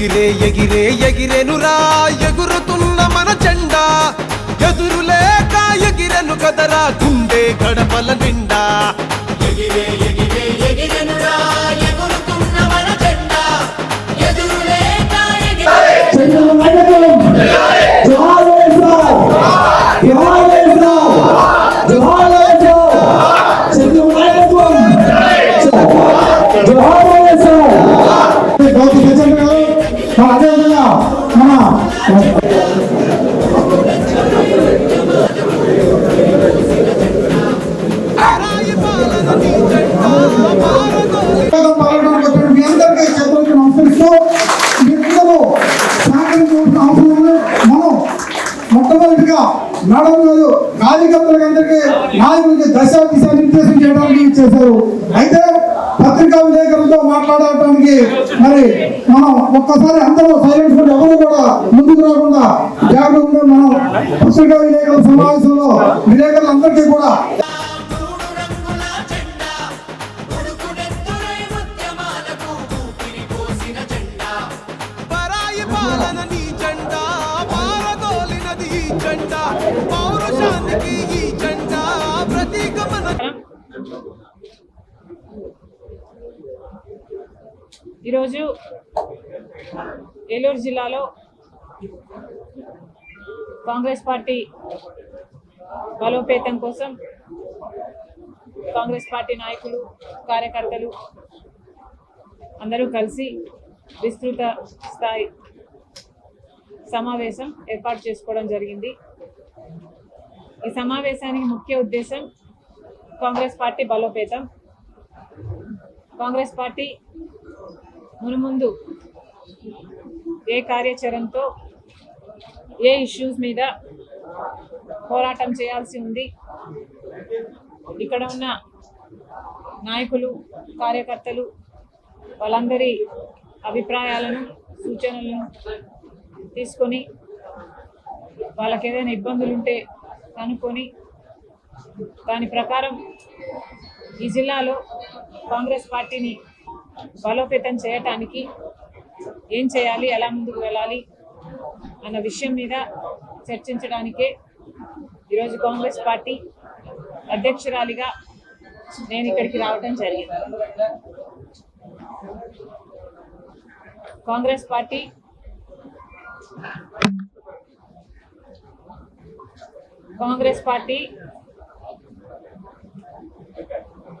ఎగిరే ఎగిరే ఎగిరెనురా ఎగురుతున్న మన జెండా ఎదురులేక ఎగిరెను కదరా గుండె గడపల నిండా ఎగిరే ఎగిరే ఎగిరెనురా ఎగురుతున్న మన జెండా ఎదురులేక మొట్టమొదటిగా మేడం గారు కార్యకర్తలందరికీ నాయకులకి దశ దిశ నిర్దేశం చేయడానికి చేశారు. అయితే పత్రికా విలేకరులతో మాట్లాడటానికి మరి మనం ఒక్కసారి అందరూ సైలెంట్ కూడా ఎవరు కూడా ముందుకు రాకుండా జాగ్రత్తగా మనం పత్రికా విలేకరుల సమావేశంలో విలేకరులందరికీ కూడా ఈరోజు ఏలూరు జిల్లాలో కాంగ్రెస్ పార్టీ బలోపేతం కోసం కాంగ్రెస్ పార్టీ నాయకులు కార్యకర్తలు అందరూ కలిసి విస్తృత స్థాయి సమావేశం ఏర్పాటు చేసుకోవడం జరిగింది. ఈ సమావేశానికి ముఖ్య ఉద్దేశం కాంగ్రెస్ పార్టీ బలోపేతం. కాంగ్రెస్ పార్టీ మునుముందు ఏ కార్యాచరణతో ఏ ఇష్యూస్ మీద పోరాటం చేయాల్సి ఉంది, ఇక్కడ ఉన్న నాయకులు కార్యకర్తలు వాళ్ళందరి అభిప్రాయాలను సూచనలను తీసుకొని వాళ్ళకి ఏదైనా ఇబ్బందులు ఉంటే కనుక్కొని దాని ప్రకారం ఈ జిల్లాలో కాంగ్రెస్ పార్టీని బలోపేతం చేయటానికి ఏం చేయాలి, ఎలా ముందుకు వెళ్ళాలి అన్న విషయం మీద చర్చించడానికే ఈరోజు కాంగ్రెస్ పార్టీ అధ్యక్షురాలిగా నేను ఇక్కడికి రావడం జరిగింది. కాంగ్రెస్ పార్టీ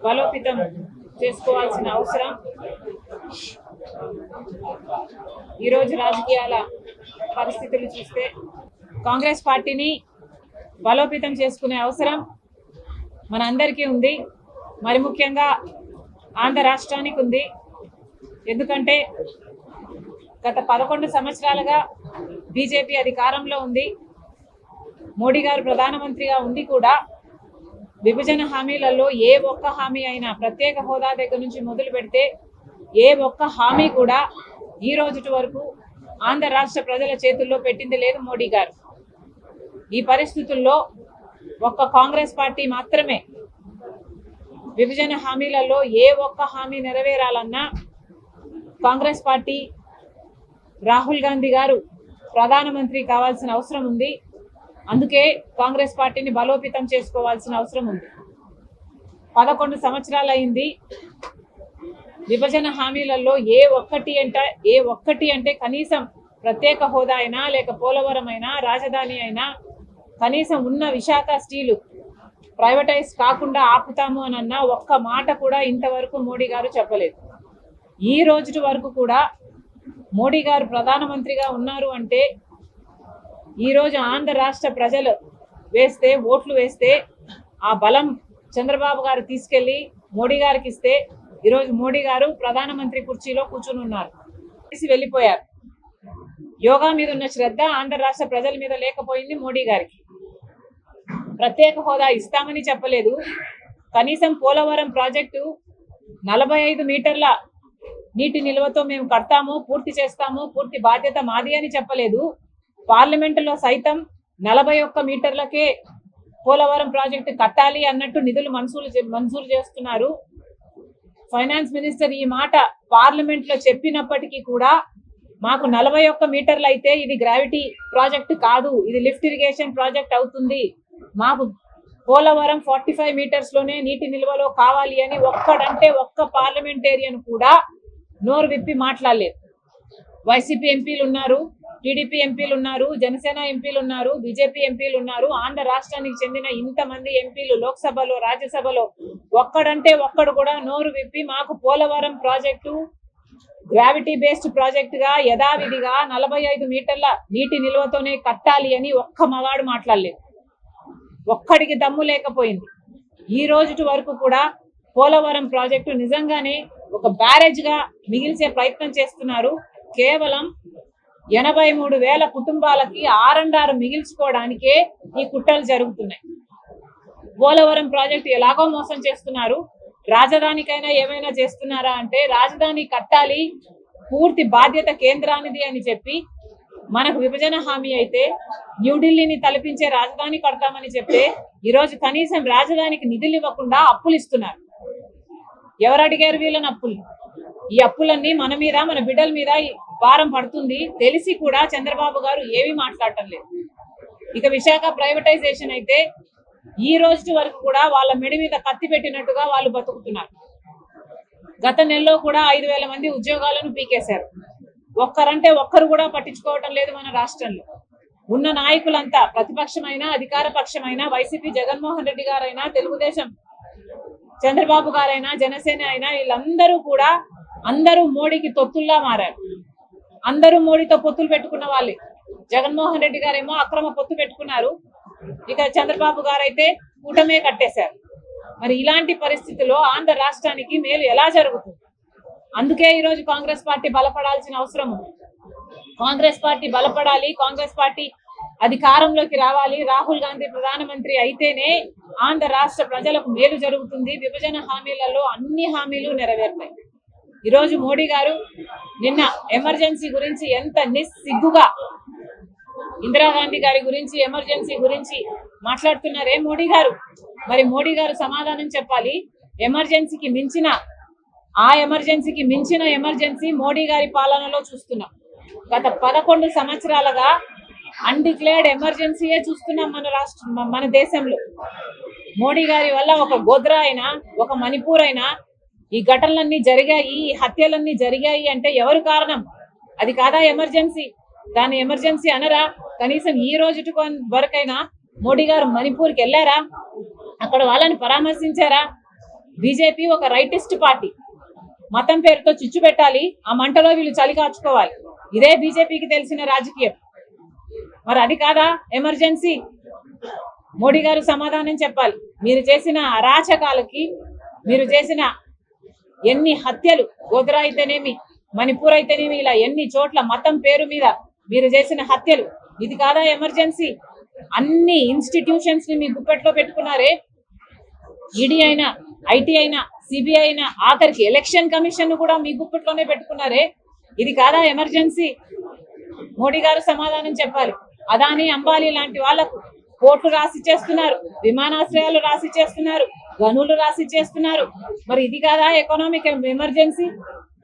బలోపేతం చేసుకోవాల్సిన అవసరం ఈరోజు రాజకీయాల పరిస్థితులు చూస్తే కాంగ్రెస్ పార్టీని బలోపేతం చేసుకునే అవసరం మనందరికీ ఉంది. మరి ముఖ్యంగా ఆంధ్ర రాష్ట్రానికి ఉంది. ఎందుకంటే గత 11 సంవత్సరాలుగా బీజేపీ అధికారంలో ఉంది. మోడీ గారు ప్రధానమంత్రిగా ఉండి కూడా విభజన హామీలలో ఏ ఒక్క హామీ అయినా ప్రత్యేక హోదా దగ్గర నుంచి మొదలు పెడితే ఏ ఒక్క హామీ కూడా ఈ రోజు వరకు ఆంధ్ర రాష్ట్ర ప్రజల చేతుల్లో పెట్టింది లేదు మోడీ గారు. ఈ పరిస్థితుల్లో ఒక్క కాంగ్రెస్ పార్టీ మాత్రమే విభజన హామీలలో ఏ ఒక్క హామీ నెరవేరాలన్నా కాంగ్రెస్ పార్టీ రాహుల్ గాంధీ గారు ప్రధానమంత్రి కావాల్సిన అవసరం ఉంది. అందుకే కాంగ్రెస్ పార్టీని బలోపేతం చేసుకోవాల్సిన అవసరం ఉంది. 11 సంవత్సరాలు అయింది. విభజన హామీలలో ఏ ఒక్కటి అంటే కనీసం ప్రత్యేక హోదా అయినా లేక పోలవరం అయినా రాజధాని అయినా కనీసం ఉన్న విశాఖ స్టీలు ప్రైవేటైజ్ కాకుండా ఆపుతాము అనన్న ఒక్క మాట కూడా ఇంతవరకు మోడీ గారు చెప్పలేదు. ఈ రోజు వరకు కూడా మోడీ గారు ప్రధానమంత్రిగా ఉన్నారు అంటే ఈరోజు ఆంధ్ర రాష్ట్ర ప్రజలు ఓట్లు వేస్తే ఆ బలం చంద్రబాబు గారు తీసుకెళ్లి మోడీ గారికి ఇస్తే ఈరోజు మోడీ గారు ప్రధానమంత్రి కుర్చీలో కూర్చుని ఉన్నారు, వెళ్ళిపోయారు. యోగా మీద ఉన్న శ్రద్ధ ఆంధ్ర రాష్ట్ర ప్రజల మీద లేకపోయింది మోడీ గారికి. ప్రత్యేక హోదా ఇస్తామని చెప్పలేదు. కనీసం పోలవరం ప్రాజెక్టు 45 మీటర్ల నీటి నిల్వతో మేము కడతాము, పూర్తి చేస్తాము, పూర్తి బాధ్యత మాది అని చెప్పలేదు. పార్లమెంటులో సైతం 41 మీటర్లకే పోలవరం ప్రాజెక్టు కట్టాలి అన్నట్టు నిధులు మంజూరు చేస్తున్నారు. ఫైనాన్స్ మినిస్టర్ ఈ మాట పార్లమెంట్ లో చెప్పినప్పటికీ కూడా మాకు 41 మీటర్లు అయితే ఇది గ్రావిటీ ప్రాజెక్ట్ కాదు, ఇది లిఫ్ట్ ఇరిగేషన్ ప్రాజెక్ట్ అవుతుంది, మాకు పోలవరం 45 మీటర్స్ లోనే నీటి నిల్వలో కావాలి అని ఒక్కడంటే ఒక్క పార్లమెంటేరియన్ కూడా నోరు విప్పి మాట్లాడలేదు. వైసీపీ ఎంపీలు ఉన్నారు, టీడీపీ ఎంపీలు ఉన్నారు, జనసేన ఎంపీలు ఉన్నారు, బీజేపీ ఎంపీలు ఉన్నారు. ఆంధ్ర రాష్ట్రానికి చెందిన ఇంతమంది ఎంపీలు లోక్సభలో రాజ్యసభలో ఒక్కడంటే ఒక్కడు కూడా నోరు విప్పి మాకు Polavaram project gravity based project గా యథావిధిగా 45 మీటర్ల నీటి నిల్వతోనే కట్టాలి అని ఒక్క మగాడు మాట్లాడలేదు. ఒక్కడికి దమ్ము లేకపోయింది. ఈ రోజు వరకు కూడా పోలవరం ప్రాజెక్టు నిజంగానే ఒక బ్యారేజ్ గా మిగిల్చే ప్రయత్నం చేస్తున్నారు. కేవలం 83,000 కుటుంబాలకి R&R మిగిల్చుకోవడానికే ఈ కుట్రలు జరుగుతున్నాయి. పోలవరం ప్రాజెక్టు ఎలాగో మోసం చేస్తున్నారు. రాజధానికైనా ఏమైనా చేస్తున్నారా అంటే రాజధాని కట్టాలి, పూర్తి బాధ్యత కేంద్రానిది అని చెప్పి మనకు విభజన హామీ అయితే న్యూఢిల్లీని తలపించే రాజధాని కడతామని చెప్తే ఈరోజు కనీసం రాజధానికి నిధులు ఇవ్వకుండా అప్పులు ఇస్తున్నారు. ఎవరు అడిగారు వీళ్ళని అప్పులు? ఈ అప్పులన్నీ మన మీద, మన బిడ్డల మీద భారం పడుతుంది తెలిసి కూడా చంద్రబాబు గారు ఏమీ మాట్లాడటం లేదు. ఇక విశాఖ ప్రైవేటైజేషన్ అయితే ఈ రోజు వరకు కూడా వాళ్ళ మెడ మీద కత్తి పెట్టినట్టుగా వాళ్ళు బతుకుతున్నారు. గత నెలలో కూడా 5,000 మంది ఉద్యోగాలను పీకేశారు. ఒక్కరంటే ఒక్కరు కూడా పట్టించుకోవటం లేదు మన రాష్ట్రంలో. ఉన్న నాయకులంతా ప్రతిపక్షమైన అధికార పక్షమైన వైసీపీ జగన్మోహన్ రెడ్డి గారైనా, తెలుగుదేశం చంద్రబాబు గారైనా, జనసేన అయినా వీళ్ళందరూ కూడా అందరూ మోడీకి తొత్తుల్లా మారారు. అందరూ మోడీతో పొత్తులు పెట్టుకున్న వాళ్ళే. జగన్మోహన్ రెడ్డి గారేమో అక్రమ పొత్తు పెట్టుకున్నారు, ఇక చంద్రబాబు గారైతే కూటమే కట్టేశారు. మరి ఇలాంటి పరిస్థితుల్లో ఆంధ్ర రాష్ట్రానికి మేలు ఎలా జరుగుతుంది? అందుకే ఈరోజు కాంగ్రెస్ పార్టీ బలపడాల్సిన అవసరం ఉంది. కాంగ్రెస్ పార్టీ బలపడాలి, కాంగ్రెస్ పార్టీ అధికారంలోకి రావాలి. రాహుల్ గాంధీ ప్రధానమంత్రి అయితేనే ఆంధ్ర రాష్ట్ర ప్రజలకు మేలు జరుగుతుంది. విభజన హామీలలో అన్ని హామీలు నెరవేరుతాయి. ఈరోజు మోడీ గారు నిన్న ఎమర్జెన్సీ గురించి ఎంత నిస్సిగ్గుగా ఇందిరాగాంధీ గారి గురించి ఎమర్జెన్సీ గురించి మాట్లాడుతున్నారే మోడీ గారు. మరి మోడీ గారు సమాధానం చెప్పాలి. ఎమర్జెన్సీకి మించిన ఎమర్జెన్సీ మోడీ గారి పాలనలో చూస్తున్నాం. గత 11 సంవత్సరాలుగా అన్డిక్లేర్డ్ ఎమర్జెన్సీయే చూస్తున్నాం మన దేశంలో. మోడీ గారి వల్ల ఒక గోద్రా అయినా, ఒక మణిపూర్ అయినా ఈ ఘటనలన్నీ జరిగాయి, ఈ హత్యలన్నీ జరిగాయి అంటే ఎవరు కారణం? అది కాదా ఎమర్జెన్సీ? దాని ఎమర్జెన్సీ అనరా? కనీసం ఈ రోజు వరకైనా మోడీ గారు మణిపూర్కి వెళ్ళారా? అక్కడ వాళ్ళని పరామర్శించారా? బీజేపీ ఒక రైటిస్ట్ పార్టీ. మతం పేరుతో చిచ్చు పెట్టాలి, ఆ మంటలో వీళ్ళు చలి కాచుకోవాలి. ఇదే బీజేపీకి తెలిసిన రాజకీయం. మరి అది కాదా ఎమర్జెన్సీ? మోడీ గారు సమాధానం చెప్పాలి. మీరు చేసిన అరాచకాలకి, మీరు చేసిన ఎన్ని హత్యలు, గోద్రా అయితేనేమి, మణిపూర్ అయితేనేమి, ఇలా ఎన్ని చోట్ల మతం పేరు మీద మీరు చేసిన హత్యలు, ఇది కాదా ఎమర్జెన్సీ? అన్ని ఇన్స్టిట్యూషన్స్ ని మీ గుప్పెట్లో పెట్టుకున్నారే. ఈడీ అయినా, ఐటీ అయినా, సిబిఐ అయినా, ఆఖరికి ఎలక్షన్ కమిషన్ కూడా మీ గుప్పెట్లోనే పెట్టుకున్నారే. ఇది కాదా ఎమర్జెన్సీ? మోడీ గారు సమాధానం చెప్పాలి. అదాని, అంబానీ లాంటి వాళ్లకు పోర్టు రాసి చేస్తున్నారు, విమానాశ్రయాలు రాసి చేస్తున్నారు, గనులు రాసి చేస్తున్నారు. మరి ఇది కాదా ఎకనామిక్ ఎమర్జెన్సీ?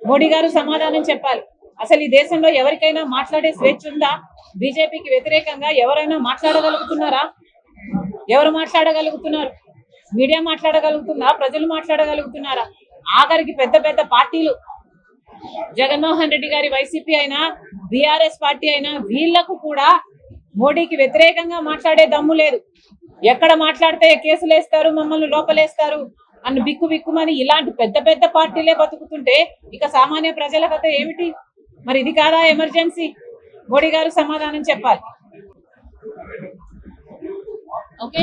మోడీ గారు సమాధానం చెప్పాలి. అసలు ఈ దేశంలో ఎవరికైనా మాట్లాడే స్వేచ్ఛ ఉందా? బీజేపీకి వ్యతిరేకంగా ఎవరైనా మాట్లాడగలుగుతున్నారా? ఎవరు మాట్లాడగలుగుతున్నారు? మీడియా మాట్లాడగలుగుతుందా? ప్రజలు మాట్లాడగలుగుతున్నారా? ఆఖరికి పెద్ద పెద్ద పార్టీలు, జగన్మోహన్ రెడ్డి గారి వైసీపీ అయినా, బీఆర్ఎస్ పార్టీ అయినా, వీళ్లకు కూడా మోడీకి వ్యతిరేకంగా మాట్లాడే దమ్ము లేదు. ఎక్కడ మాట్లాడితే కేసులు వేస్తారు, మమ్మల్ని లోపలేస్తారు అని బిక్కుమని ఇలాంటి పెద్ద పెద్ద పార్టీలే బతుకుతుంటే ఇక సామాన్య ప్రజల కథ ఏమిటి? మరి ఇది కాదా ఎమర్జెన్సీ? మోడీ గారు సమాధానం చెప్పాలి. ఓకే,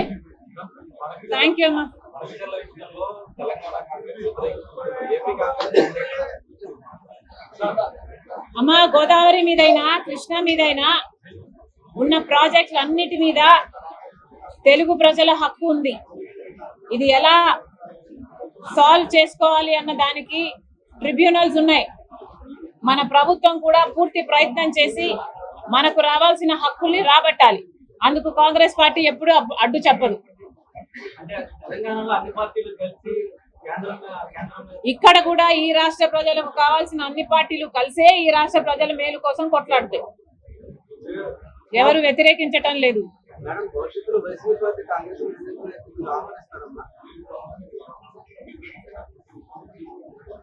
థ్యాంక్ యూ అమ్మా. అమ్మా, గోదావరి మీదైనా, కృష్ణా మీదైనా ఉన్న ప్రాజెక్టులు అన్నిటి మీద తెలుగు ప్రజల హక్కు ఉంది. ఇది ఎలా సాల్వ్ చేసుకోవాలి అన్న దానికి ట్రిబ్యునల్స్ ఉన్నాయి. మన ప్రభుత్వం కూడా పూర్తి ప్రయత్నం చేసి మనకు రావాల్సిన హక్కుల్ని రాబట్టాలి. అందుకు కాంగ్రెస్ పార్టీ ఎప్పుడు అడ్డు చెప్పదు. అంటే తెలంగాణలో అన్ని పార్టీలు కలిసి ఇక్కడ కూడా ఈ రాష్ట్ర ప్రజలకు కావాల్సిన అన్ని పార్టీలు కలిసే ఈ రాష్ట్ర ప్రజల మేలు కోసం కొట్లాడతాయి. ఎవరు వ్యతిరేకించటం లేదు.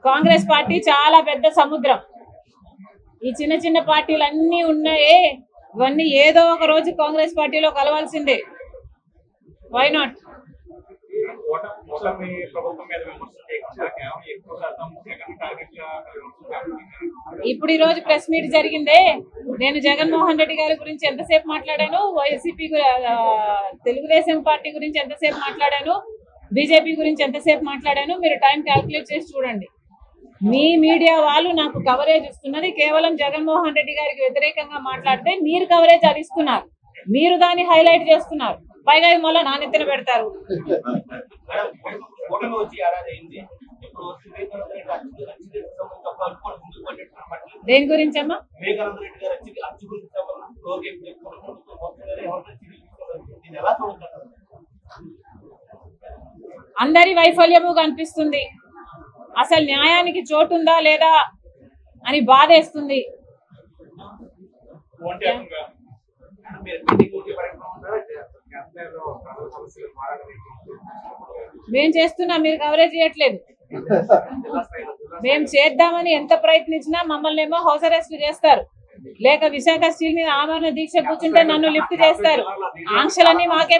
కాంగ్రెస్ పార్టీ చాలా పెద్ద సముద్రం. ఈ చిన్న చిన్న పార్టీలు అన్ని ఉన్నాయే, ఇవన్నీ ఏదో ఒక రోజు కాంగ్రెస్ పార్టీలో కలవాల్సిందే. Why not? ఇప్పుడు ఈ రోజు ప్రెస్ మీట్ జరిగిందే, నేను జగన్మోహన్ రెడ్డి గారి గురించి ఎంతసేపు మాట్లాడాను, వైసీపీ తెలుగుదేశం పార్టీ గురించి ఎంతసేపు మాట్లాడాను, బీజేపీ గురించి ఎంతసేపు మాట్లాడాను, మీరు టైం క్యాల్కులేట్ చేసి చూడండి. మీ మీడియా వాళ్ళు నాకు కవరేజ్ ఇస్తున్నది కేవలం జగన్మోహన్ రెడ్డి గారికి వ్యతిరేకంగా మాట్లాడితే మీరు కవరేజ్ అది ఇస్తున్నారు, మీరు దాన్ని హైలైట్ చేస్తున్నారు, పైగా మళ్ళీ నానెత్తిన పెడతారు. దేని గురించి అమ్మా? అందరి వైఫల్యము కనిపిస్తుంది. అసలు న్యాయానికి చోటుందా లేదా అని బాధేస్తుంది. మేం చేస్తున్నా, మీరు కవరేజ్ చేయట్లేదు. మేము చేద్దామని ఎంత ప్రయత్నించినా మమ్మల్ని ఏమో హౌస్ అరెస్ట్ చేస్తారు, లేక విశాఖ స్టీల్ మీద ఆమరణ దీక్ష కూర్చుంటే నన్ను లిఫ్ట్ చేస్తారు. ఆంక్షలన్నీ మాకే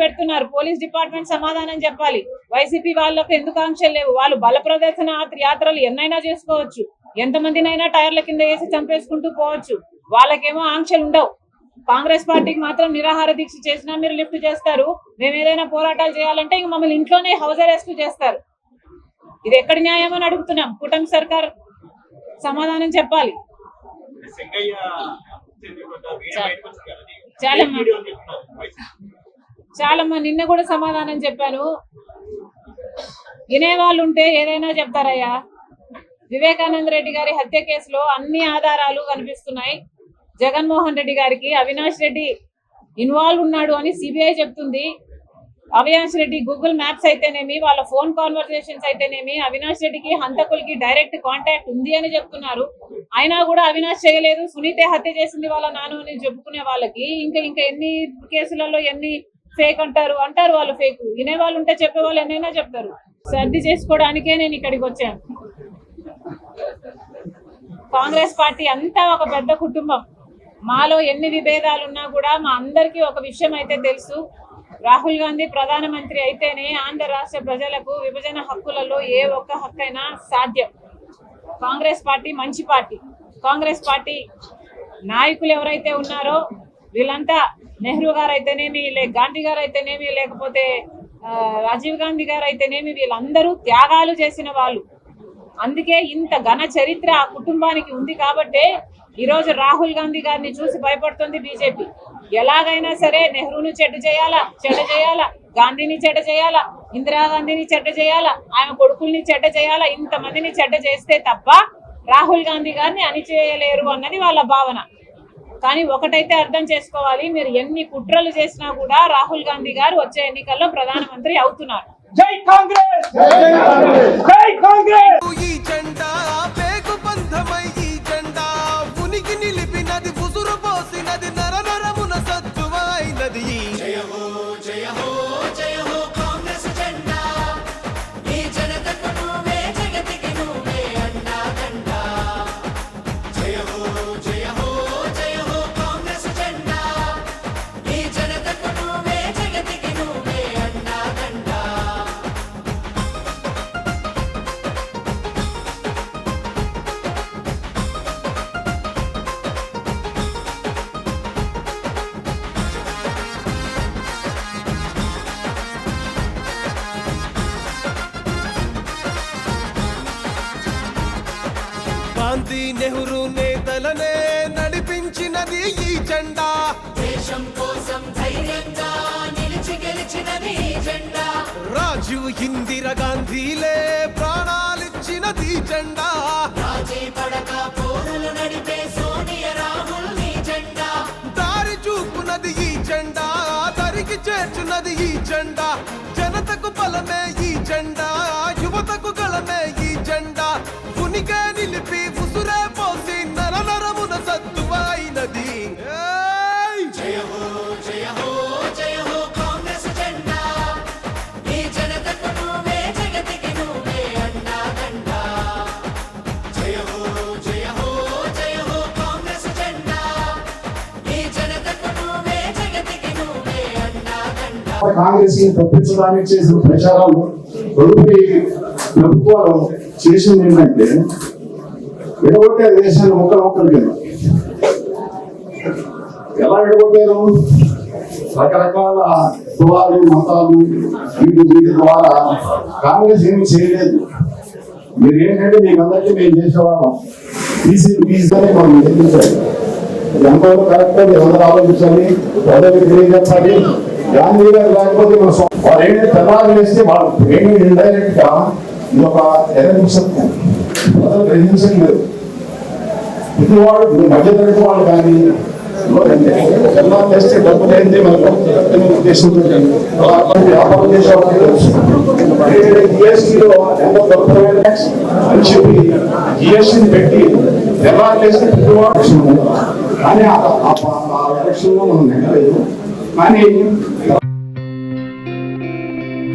పెడుతున్నారు. పోలీస్ డిపార్ట్మెంట్ సమాధానం చెప్పాలి. వైసీపీ వాళ్ళకు ఎందుకు ఆంక్షలు లేవు? వాళ్ళు బల ప్రదర్శన యాత్రలు ఎన్నైనా చేసుకోవచ్చు, ఎంతమందినైనా టైర్ల కింద వేసి చంపేసుకుంటూ పోవచ్చు. వాళ్ళకేమో ఆంక్షలు ఉండవు. కాంగ్రెస్ పార్టీకి మాత్రం నిరాహార దీక్ష చేసినా మీరు లిఫ్ట్ చేస్తారు. మేము ఏదైనా పోరాటాలు చేయాలంటే ఇంక మమ్మల్ని ఇంట్లోనే హౌస్ అరెస్ట్ చేస్తారు. ఇది ఎక్కడి న్యాయం అని అడుగుతున్నాం. కూటమి సర్కార్ సమాధానం చెప్పాలి. చాలమ్మా, నిన్న కూడా సమాధానం చెప్పాను. వినేవాళ్ళు ఉంటే ఏదైనా చెప్తారయ్యా. వివేకానంద రెడ్డి గారి హత్య కేసులో అన్ని ఆధారాలు కనిపిస్తున్నాయి. జగన్మోహన్ రెడ్డి గారికి అవినాష్ రెడ్డి ఇన్వాల్వ్ ఉన్నాడు అని సిబిఐ చెప్తుంది. అవినాష్ రెడ్డి గూగుల్ మ్యాప్స్ అయితేనేమి, వాళ్ళ ఫోన్ కాన్వర్సేషన్స్ అయితేనేమి, అవినాష్ రెడ్డికి హంతకులకి డైరెక్ట్ కాంటాక్ట్ ఉంది అని చెప్తున్నారు. అయినా కూడా అవినాష్ చేయలేదు, సునీతే హత్య చేసింది వాళ్ళ నాన్న అని చెప్పుకునే వాళ్ళకి ఇంకా ఎన్ని కేసులలో ఎన్ని ఫేక్ అంటారు వాళ్ళు ఫేక్. వినేవాళ్ళు ఉంటే చెప్పేవాళ్ళు ఎన్నైనా చెప్తారు. సర్ది చేసుకోవడానికే నేను ఇక్కడికి వచ్చాను. కాంగ్రెస్ పార్టీ అంతా ఒక పెద్ద కుటుంబం. మాలో ఎన్ని విభేదాలున్నా కూడా మా అందరికీ ఒక విషయం అయితే తెలుసు. రాహుల్ గాంధీ ప్రధానమంత్రి అయితేనే ఆంధ్ర రాష్ట్ర ప్రజలకు విభజన హక్కులలో ఏ ఒక్క హక్కైనా సాధ్యం. కాంగ్రెస్ పార్టీ మంచి పార్టీ. కాంగ్రెస్ పార్టీ నాయకులు ఎవరైతే ఉన్నారో వీళ్ళంతా నెహ్రూ గారు అయితేనేమి, గాంధీ గారు అయితేనేమి, లేకపోతే రాజీవ్ గాంధీ గారు అయితేనేమి, వీళ్ళందరూ త్యాగాలు చేసిన వాళ్ళు. అందుకే ఇంత ఘన చరిత్ర ఆ కుటుంబానికి ఉంది కాబట్టే ఈరోజు రాహుల్ గాంధీ గారిని చూసి భయపడుతుంది బీజేపీ. ఎలాగైనా సరే నెహ్రూను చెడ్డ చేయాలా, గాంధీని చెడ్డ చేయాలా, ఇందిరాగాంధీని చెడ్డ చేయాలా, ఆమె కొడుకుల్ని చెడ్డ చేయాలా, ఇంతమందిని చెడ్డ చేస్తే తప్ప రాహుల్ గాంధీ గారిని అణిచేయలేరు అన్నది వాళ్ళ భావన. కానీ ఒకటైతే అర్థం చేసుకోవాలి, మీరు ఎన్ని కుట్రలు చేసినా కూడా రాహుల్ గాంధీ గారు వచ్చే ఎన్నికల్లో ప్రధానమంత్రి అవుతున్నారు. జై కాంగ్రెస్! జై కాంగ్రెస్! ఈ జెండా పేగు బంధమై ఈ జెండా ఉనికి నిలిపినది, ఉసురు పోసినది, నరనరమున సత్తువైనది. జయ హో జయ హో జయ హో కాంగ్రెస్ జెండా. ఈ జనతకు నువ్వే, జగతికి నువ్వే అండాదండ. జయ హో జయ హో జయ హో కాంగ్రెస్ జెండా. ఈ జనతకు నువ్వే, జగతికి నువ్వే అండాదండ. గాంధీ నెహ్రూ నేతలనే నడిపించినది ఈ జెండా. దేశం కోసం ధైర్యంగా నిలిచి గెలిచినది ఈ జెండా. రాజీవ్ ఇందిరా గాంధీలే ప్రాణాలిచ్చినది ఈ జెండా. రాజీ పడక పోరులు నడిపే సోనియా రాహుల్ నీ జెండా. దారి చూపునది ఈ జెండా, దరికి చేర్చున్నది ఈ జెండా. జనత యువతకు బలమే ఈ జెండా, యువతకు గళమే ఈ జెండా. ఉనికే నిలిపి ఉసురే పోసి నర నరమున సత్తువైనది. జయ హో జయ హో జయ హో కాంగ్రెస్ జెండా, ఈ జనతకు నువ్వే జగతికి నువ్వే అండాదండా. జయ హో జయ హో జయ హో కాంగ్రెస్ జెండా, ఈ జనతకు నువ్వే జగతికి నువ్వే అండాదండా. కాంగ్రెస్ ని తప్పించడానికి చేసిన ప్రచారాలు తదుపరి ప్రభుత్వాలు చేసింది ఏంటంటే విడగొట్టే దేశాన్ని ఒకరి కింద ఎలా విడగొట్టారు? రకరకాల కులాలు మతాలు వీటి ద్వారా కాంగ్రెస్ ఏమి చేయలేదు. మీరు ఏంటంటే మీకు అందరికీ మేము చేసేవాళ్ళం తీసుకొని మనం నిర్మించాలి. ఎంతవరకు కరెక్ట్ మీరు అందరూ ఆలోచించాలి, ప్రజలకు తెలియజెప్పాలి. గాంధీ గారు లేకపోతే మన వాళ్ళు ఏంటంటే తెల్లారు వేస్తే వాళ్ళు ట్రైనింగ్ ఇండైరెక్ట్ గా ఇది ఒక ఎరహింసత్వం, ప్రజలు గ్రహించడం లేదు. ఇది వాళ్ళు మధ్యతరగతి వాళ్ళు కానీ తెల్లారు వేస్తే డబ్బు లేనిది మనకు ఉద్దేశంతో వ్యాపారం చేసే వాళ్ళకి తెలుసు. జిఎస్టీలో ఎంత గొప్పమైన అని చెప్పి జిఎస్టీని పెట్టి తెల్లారు వేస్తే కానీ ఆ ఎలక్షన్ లో మనం నెగ్గలేదు. కానీ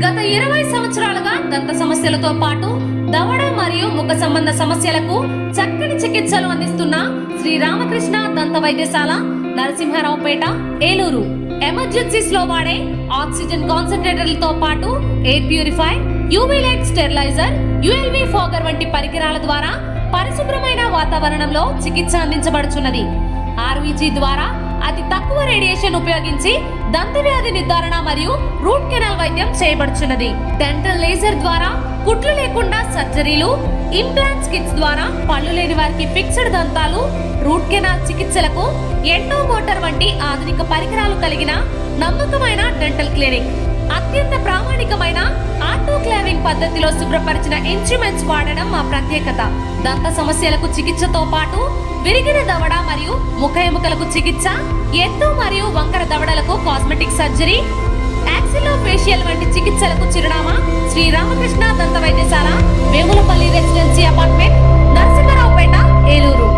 గత 20 సంవత్సరాలుగా దంత సమస్యలతో పాటు దవడ మరియు ముఖ సంబంధ సమస్యలకు చక్కని చికిత్సలు అందిస్తున్న శ్రీ రామకృష్ణ దంత వైద్యశాల, నరసింహారావుపేట, ఏలూరు. ఎమర్జెన్సీస్ లో వాడే ఆక్సిజన్ కాన్సంట్రేటర్లతో పాటు air purify, UV light steriliser, ULV fogger వంటి పరికరాల ద్వారా పరిశుభ్రమైన వాతావరణంలో చికిత్స అందించబడుచున్నది. ఆర్వీజీ ద్వారా అతి తక్కువ రేడియేషన్ ఉపయోగించి దంత వ్యాధి నిర్ధారణ మరియు రూట్ కెనాల్ వైద్యం చేయబడుచున్నది. డెంటల్ లేజర్ ద్వారా కుట్లు లేకుండా సర్జరీలు, ఇంప్లాంట్స్ కిట్స్ ద్వారా పళ్ళు లేని వారికి ఫిక్స్డ్ దంతాలు, రూట్ కెనాల్ చికిత్సలకు ఎండో మోటార్ వంటి ఆధునిక పరికరాలు కలిగిన నమ్మకమైన డెంటల్ క్లినిక్. అత్యంత ప్రామాణికమైన ఆటోక్లావింగ్ పద్ధతిలో శుభ్రపరిచిన ఇన్స్ట్రుమెంట్స్ వాడడం మా ప్రత్యేకత. దంత సమస్యలకు చికిత్సతో పాటు విరిగిన దవడ మరియు ముఖ ఎముకలకు చికిత్స, ఎత్తు మరియు వంకర దవడలకు కాస్మెటిక్ సర్జరీ, యాక్సిలోఫేషియల్ వంటి చికిత్సలకు చిరునామా శ్రీ రామకృష్ణ దంత వైద్యశాల, వేములపల్లి రెసిడెన్సీ అపార్ట్మెంట్, నరసింహారావుపేట, ఏలూరు.